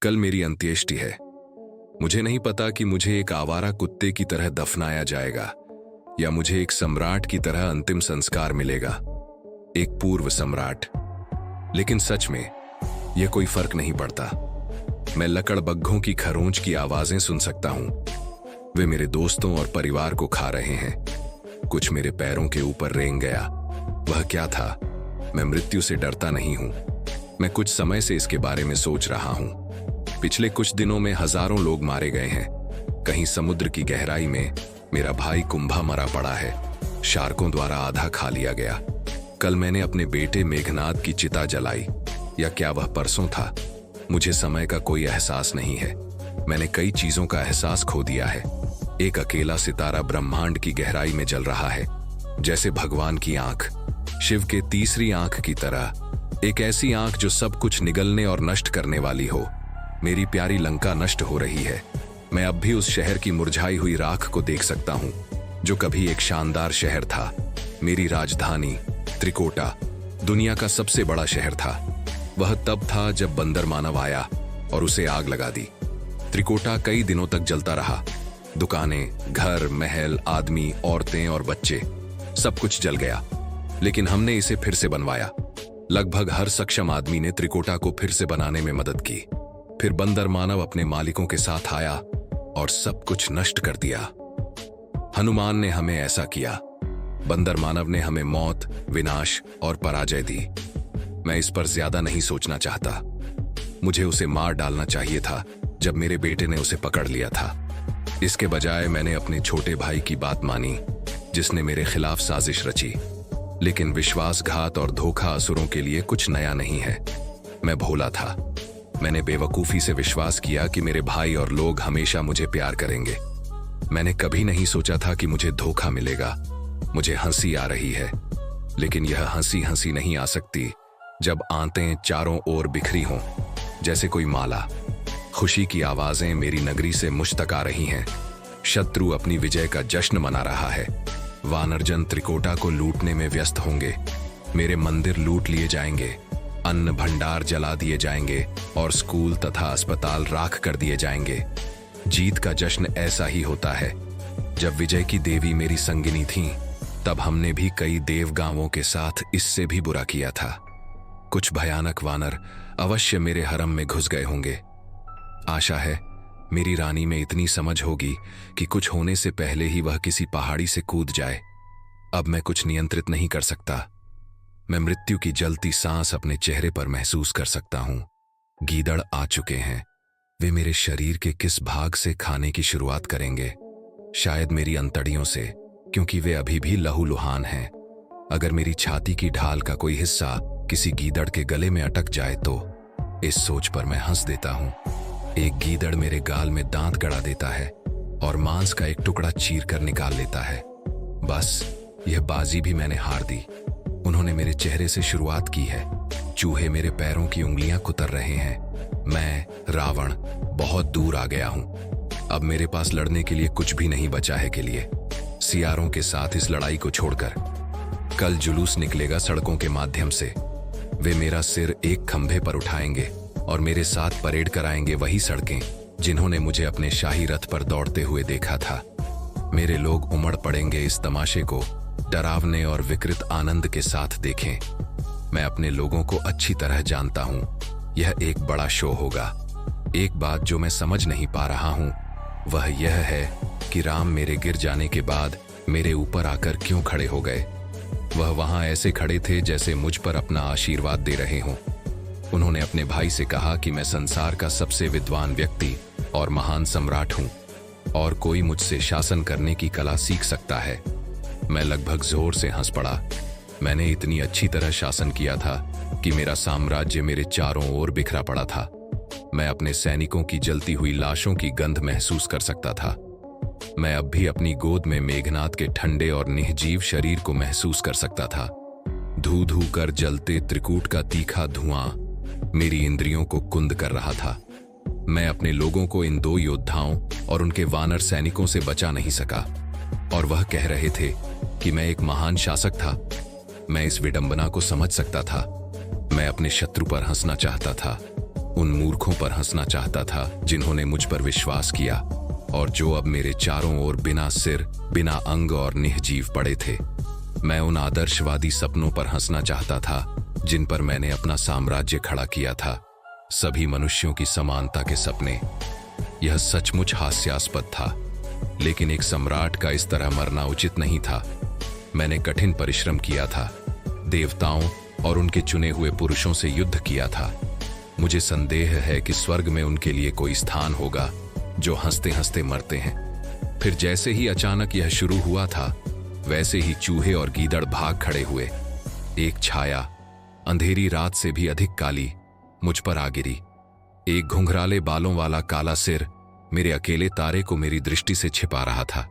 कल मेरी अंत्येष्टि है। मुझे नहीं पता कि मुझे एक आवारा कुत्ते की तरह दफनाया जाएगा या मुझे एक सम्राट की तरह अंतिम संस्कार मिलेगा, एक पूर्व सम्राट। लेकिन सच में यह कोई फर्क नहीं पड़ता। मैं लकड़बग्घों की खरोंच की आवाजें सुन सकता हूं। वे मेरे दोस्तों और परिवार को खा रहे हैं। कुछ मेरे पैरों के ऊपर रेंग गया। वह क्या था? मैं मृत्यु से डरता नहीं हूं। मैं कुछ समय से इसके बारे में सोच रहा हूं। पिछले कुछ दिनों में हजारों लोग मारे गए हैं। कहीं समुद्र की गहराई में मेरा भाई कुंभा मरा पड़ा है, शार्कों द्वारा आधा खा लिया गया। कल मैंने अपने बेटे मेघनाद की चिता जलाई, या क्या वह परसों था? मुझे समय का कोई एहसास नहीं है। मैंने कई चीजों का एहसास खो दिया है। एक अकेला सितारा ब्रह्मांड की गहराई में जल रहा है, जैसे भगवान की आंख, शिव के तीसरी आंख की तरह। एक ऐसी आंख जो सब कुछ निगलने और नष्ट करने वाली हो। मेरी प्यारी लंका नष्ट हो रही है। मैं अब भी उस शहर की मुरझाई हुई राख को देख सकता हूं, जो कभी एक शानदार शहर था। मेरी राजधानी त्रिकोटा दुनिया का सबसे बड़ा शहर था। वह तब था जब बंदर मानव आया और उसे आग लगा दी। त्रिकोटा कई दिनों तक जलता रहा। दुकानें, घर, महल, आदमी, औरतें और बच्चे, सब कुछ जल गया। लेकिन हमने इसे फिर से बनवाया। लगभग हर सक्षम आदमी ने त्रिकोटा को फिर से बनाने में मदद की। फिर बंदर मानव अपने मालिकों के साथ आया और सब कुछ नष्ट कर दिया। हनुमान ने हमें ऐसा किया। बंदर मानव ने हमें मौत, विनाश और पराजय दी। मैं इस पर ज्यादा नहीं सोचना चाहता। मुझे उसे मार डालना चाहिए था जब मेरे बेटे ने उसे पकड़ लिया था। इसके बजाय मैंने अपने छोटे भाई की बात मानी, जिसने मेरे खिलाफ साजिश रची। लेकिन विश्वासघात और धोखा असुरों के लिए कुछ नया नहीं है। मैं भोला था। मैंने बेवकूफी से विश्वास किया कि मेरे भाई और लोग हमेशा मुझे प्यार करेंगे। मैंने कभी नहीं सोचा था कि मुझे धोखा मिलेगा। मुझे हंसी आ रही है, लेकिन यह हंसी हंसी नहीं आ सकती जब आंतें चारों ओर बिखरी हों, जैसे कोई माला। खुशी की आवाजें मेरी नगरी से मुश्तक आ रही हैं। शत्रु अपनी विजय का जश्न मना रहा है। वानरजन त्रिकोटा को लूटने में व्यस्त होंगे। मेरे मंदिर लूट लिए जाएंगे, अन्न भंडार जला दिए जाएंगे और स्कूल तथा अस्पताल राख कर दिए जाएंगे। जीत का जश्न ऐसा ही होता है। जब विजय की देवी मेरी संगिनी थीं, तब हमने भी कई देवगांवों के साथ इससे भी बुरा किया था। कुछ भयानक वानर अवश्य मेरे हरम में घुस गए होंगे। आशा है मेरी रानी में इतनी समझ होगी कि कुछ होने से पहले ही वह किसी पहाड़ी से कूद जाए। अब मैं कुछ नियंत्रित नहीं कर सकता। मैं मृत्यु की जलती सांस अपने चेहरे पर महसूस कर सकता हूं। गीदड़ आ चुके हैं। वे मेरे शरीर के किस भाग से खाने की शुरुआत करेंगे? शायद मेरी अंतड़ियों से, क्योंकि वे अभी भी लहूलुहान हैं। अगर मेरी छाती की ढाल का कोई हिस्सा किसी गीदड़ के गले में अटक जाए तो इस सोच पर मैं हंस देता हूं। एक गीदड़ मेरे गाल में दांत गड़ा देता है और मांस का एक टुकड़ा चीर कर निकाल लेता है। बस यह बाजी भी मैंने हार दी। उन्होंने मेरे चेहरे से शुरुआत की है। चूहे मेरे पैरों की उंगलियां कुतर रहे हैं। मैं रावण बहुत दूर आ गया हूं। अब मेरे पास लड़ने के लिए कुछ भी नहीं बचा है के लिए, सियारों के साथ इस लड़ाई को छोड़कर। कल जुलूस निकलेगा सड़कों के माध्यम से। वे मेरा सिर एक खंभे पर उठाएंगे और मेरे साथ परेड कराएंगे वही सड़कें जिन्होंने मुझे अपने शाही रथ पर दौड़ते हुए देखा था। मेरे लोग उमड़ पड़ेंगे इस तमाशे को डरावने और विकृत आनंद के साथ देखें। मैं अपने लोगों को अच्छी तरह जानता हूं। यह एक बड़ा शो होगा। एक बात जो मैं समझ नहीं पा रहा हूं वह यह है कि राम मेरे गिर जाने के बाद मेरे ऊपर आकर क्यों खड़े हो गए। वह वहां ऐसे खड़े थे जैसे मुझ पर अपना आशीर्वाद दे रहे हों। उन्होंने अपने भाई से कहा कि मैं संसार का सबसे विद्वान व्यक्ति और महान सम्राट हूं और कोई मुझसे शासन करने की कला सीख सकता है। मैं लगभग जोर से हंस पड़ा। मैंने इतनी अच्छी तरह शासन किया था कि मेरा साम्राज्य मेरे चारों ओर बिखरा पड़ा था। मैं अपने सैनिकों की जलती हुई लाशों की गंध महसूस कर सकता था। मैं अब भी अपनी गोद में मेघनाद के ठंडे और निर्जीव शरीर को महसूस कर सकता था। धू धू कर जलते त्रिकूट का तीखा धुआं मेरी इंद्रियों को कुंद कर रहा था। मैं अपने लोगों को इन दो योद्धाओं और उनके वानर सैनिकों से बचा नहीं सका और वह कह रहे थे कि मैं एक महान शासक था। मैं इस विडंबना को समझ सकता था। मैं अपने शत्रु पर हंसना चाहता था। उन मूर्खों पर हंसना चाहता था जिन्होंने मुझ पर विश्वास किया और जो अब मेरे चारों ओर बिना सिर, बिना अंग और निःजीव पड़े थे। मैं उन आदर्शवादी सपनों पर हंसना चाहता था जिन पर मैंने अपना साम्राज्य खड़ा किया था, सभी मनुष्यों की समानता के सपने। यह सचमुच हास्यास्पद था, लेकिन एक सम्राट का इस तरह मरना उचित नहीं था। मैंने कठिन परिश्रम किया था, देवताओं और उनके चुने हुए पुरुषों से युद्ध किया था। मुझे संदेह है कि स्वर्ग में उनके लिए कोई स्थान होगा जो हंसते हंसते मरते हैं। फिर जैसे ही अचानक यह शुरू हुआ था, वैसे ही चूहे और गीदड़ भाग खड़े हुए। एक छाया अंधेरी रात से भी अधिक काली मुझ पर आ गिरी। एक घुंघराले बालों वाला काला सिर मेरे अकेले तारे को मेरी दृष्टि से छिपा रहा था।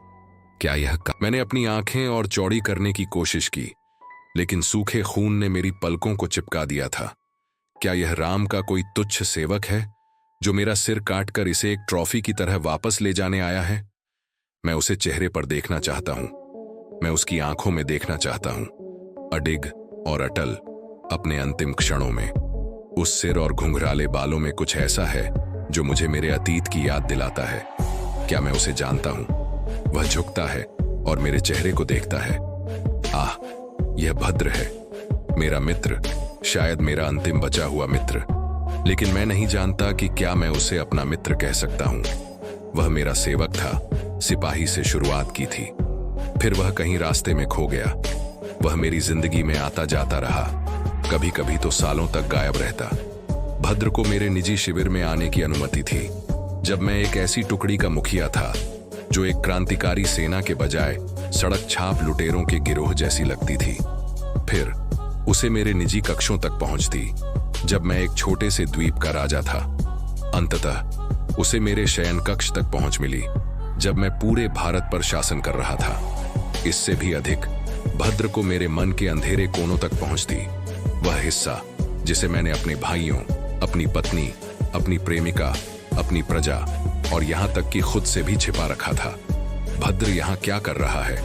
क्या यह मैंने अपनी आंखें और चौड़ी करने की कोशिश की, लेकिन सूखे खून ने मेरी पलकों को चिपका दिया था। क्या यह राम का कोई तुच्छ सेवक है जो मेरा सिर काटकर इसे एक ट्रॉफी की तरह वापस ले जाने आया है? मैं उसे चेहरे पर देखना चाहता हूं, मैं उसकी आंखों में देखना चाहता हूं, अडिग और अटल अपने अंतिम क्षणों में। उस सिर और घुंघराले बालों में कुछ ऐसा है जो मुझे मेरे अतीत की याद दिलाता है। क्या मैं उसे जानता हूं? वह झुकता है और मेरे चेहरे को देखता है। आह, यह भद्र है, मेरा मित्र, शायद मेरा अंतिम बचा हुआ मित्र। लेकिन मैं नहीं जानता कि क्या मैं उसे अपना मित्र कह सकता हूं। वह मेरा सेवक था, सिपाही से शुरुआत की थी, फिर वह कहीं रास्ते में खो गया। वह मेरी जिंदगी में आता जाता रहा, कभी कभी तो सालों तक गायब रहता। भद्र को मेरे निजी शिविर में आने की अनुमति थी, जब मैं एक ऐसी टुकड़ी का मुखिया था जो एक क्रांतिकारी सेना के बजाय सड़क छाप लुटेरों के गिरोह जैसी लगती थी। फिर उसे मेरे निजी कक्षों तक पहुंचती, जब मैं एक छोटे से द्वीप का राजा था। अंततः उसे मेरे शयन कक्ष तक पहुंच मिली, जब मैं पूरे भारत पर शासन कर रहा था। इससे भी अधिक भद्र को मेरे मन के अंधेरे कोनों तक पहुंचती वह हिस्सा जिसे मैंने अपने भाइयों, अपनी पत्नी, अपनी प्रेमिका, अपनी प्रजा और यहां तक कि खुद से भी छिपा रखा था। भद्र यहां क्या कर रहा है?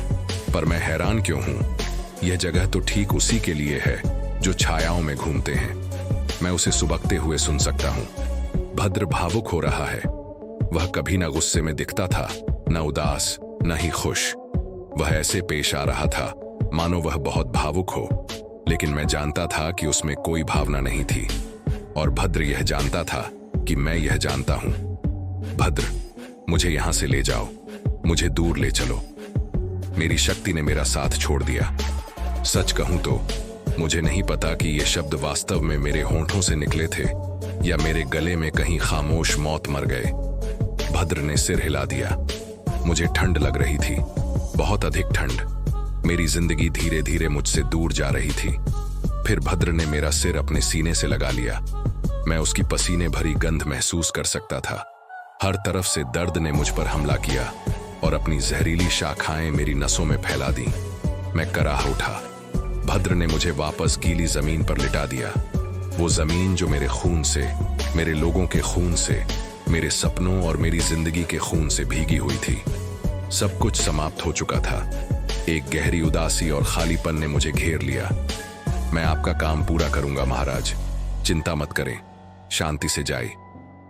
पर मैं हैरान क्यों हूं? यह जगह तो ठीक उसी के लिए है जो छायाओं में घूमते हैं। मैं उसे सुबकते हुए सुन सकता हूं। भद्र भावुक हो रहा है। वह कभी न गुस्से में दिखता था, न उदास, न ही खुश। वह ऐसे पेश आ रहा था मानो वह बहुत भावुक हो, लेकिन मैं जानता था कि उसमें कोई भावना नहीं थी। और भद्र यह जानता था कि मैं यह जानता हूं। भद्र, मुझे यहां से ले जाओ, मुझे दूर ले चलो। मेरी शक्ति ने मेरा साथ छोड़ दिया। सच कहूं तो मुझे नहीं पता कि ये शब्द वास्तव में मेरे होंठों से निकले थे या मेरे गले में कहीं खामोश मौत मर गए। भद्र ने सिर हिला दिया। मुझे ठंड लग रही थी, बहुत अधिक ठंड। मेरी जिंदगी धीरे धीरे मुझसे दूर जा रही थी। फिर भद्र ने मेरा सिर अपने सीने से लगा लिया। मैं उसकी पसीने भरी गंध महसूस कर सकता था। हर तरफ से दर्द ने मुझ पर हमला किया और अपनी जहरीली शाखाएं मेरी नसों में फैला दी। मैं कराह उठा। भद्र ने मुझे वापस गीली जमीन पर लिटा दिया, वो जमीन जो मेरे खून से, मेरे लोगों के खून से, मेरे सपनों और मेरी जिंदगी के खून से भीगी हुई थी। सब कुछ समाप्त हो चुका था। एक गहरी उदासी और खालीपन ने मुझे घेर लिया। मैं आपका काम पूरा करूंगा महाराज, चिंता मत करें, शांति से जाइए।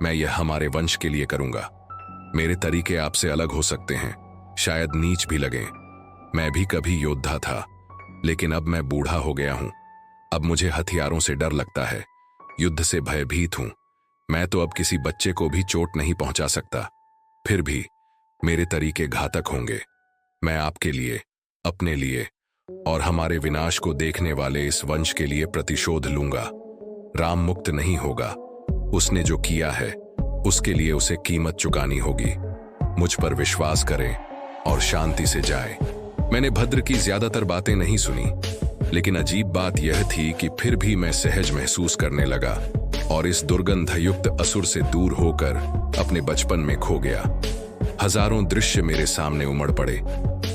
मैं यह हमारे वंश के लिए करूंगा। मेरे तरीके आपसे अलग हो सकते हैं, शायद नीच भी लगें। मैं भी कभी योद्धा था, लेकिन अब मैं बूढ़ा हो गया हूं। अब मुझे हथियारों से डर लगता है, युद्ध से भयभीत हूं। मैं तो अब किसी बच्चे को भी चोट नहीं पहुंचा सकता। फिर भी मेरे तरीके घातक होंगे। मैं आपके लिए, अपने लिए और हमारे विनाश को देखने वाले इस वंश के लिए प्रतिशोध लूंगा। राम मुक्त नहीं होगा। उसने जो किया है उसके लिए उसे कीमत चुकानी होगी। मुझ पर विश्वास करें और शांति से जाए। मैंने भद्र की ज्यादातर बातें नहीं सुनी, लेकिन अजीब बात यह थी कि फिर भी मैं सहज महसूस करने लगा और इस दुर्गंधयुक्त असुर से दूर होकर अपने बचपन में खो गया। हजारों दृश्य मेरे सामने उमड़ पड़े।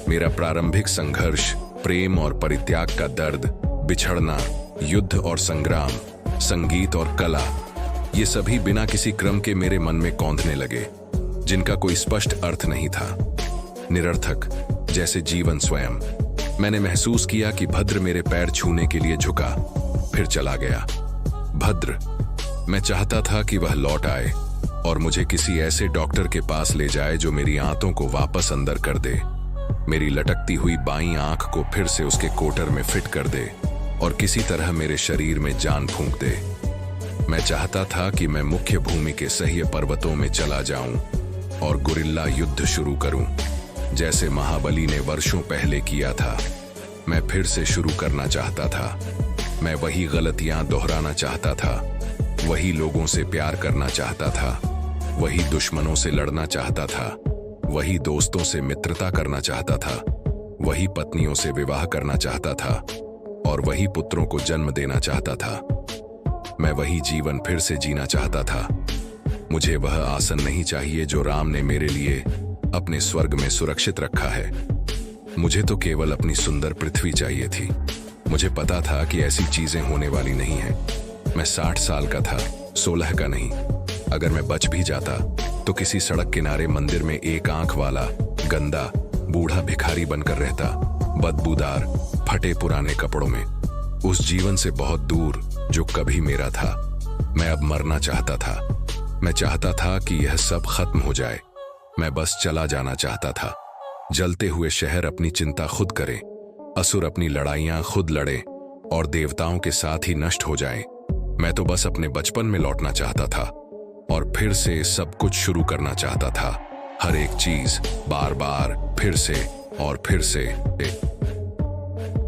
मेरा प्रारंभिक संघर्ष, प्रेम और परित्याग का दर्द, बिछड़ना, युद्ध और संग्राम, संगीत और कला, ये सभी बिना किसी क्रम के मेरे मन में कौंधने लगे, जिनका कोई स्पष्ट अर्थ नहीं था। निरर्थक, जैसे जीवन स्वयं। मैंने महसूस किया कि भद्र मेरे पैर छूने के लिए झुका, फिर चला गया। भद्र, मैं चाहता था कि वह लौट आए और मुझे किसी ऐसे डॉक्टर के पास ले जाए जो मेरी आंतों को वापस अंदर कर दे, मेरी लटकती हुई बाईं आंख को फिर से उसके कोटर में फिट कर दे और किसी तरह मेरे शरीर में जान फूंक दे। मैं चाहता था कि मैं मुख्य भूमि के सह्य पर्वतों में चला जाऊं और गुरिल्ला युद्ध शुरू करूं, जैसे महाबली ने वर्षों पहले किया था। मैं फिर से शुरू करना चाहता था। मैं वही गलतियां दोहराना चाहता था, वही लोगों से प्यार करना चाहता था, वही दुश्मनों से लड़ना चाहता था, वही दोस्तों से मित्रता करना चाहता था, वही पत्नियों से विवाह करना चाहता था और वही पुत्रों को जन्म देना चाहता था। मैं वही जीवन फिर से जीना चाहता था। मुझे वह आसन नहीं चाहिए जो राम ने मेरे लिए अपने स्वर्ग में सुरक्षित रखा है। मुझे तो केवल अपनी सुंदर पृथ्वी चाहिए थी। मुझे पता था कि ऐसी चीजें होने वाली नहीं हैं। मैं 60 साल का था, 16 का नहीं। अगर मैं बच भी जाता तो किसी सड़क किनारे मंदिर में एक आंख वाला गंदा बूढ़ा भिखारी बनकर रहता, बदबूदार फटे पुराने कपड़ों में, उस जीवन से बहुत दूर जो कभी मेरा था। मैं अब मरना चाहता था। मैं चाहता था कि यह सब खत्म हो जाए। मैं बस चला जाना चाहता था। जलते हुए शहर अपनी चिंता खुद करे, असुर अपनी लड़ाइयां खुद लड़े और देवताओं के साथ ही नष्ट हो जाएं। मैं तो बस अपने बचपन में लौटना चाहता था और फिर से सब कुछ शुरू करना चाहता था। हर एक चीज बार बार फिर से और फिर से।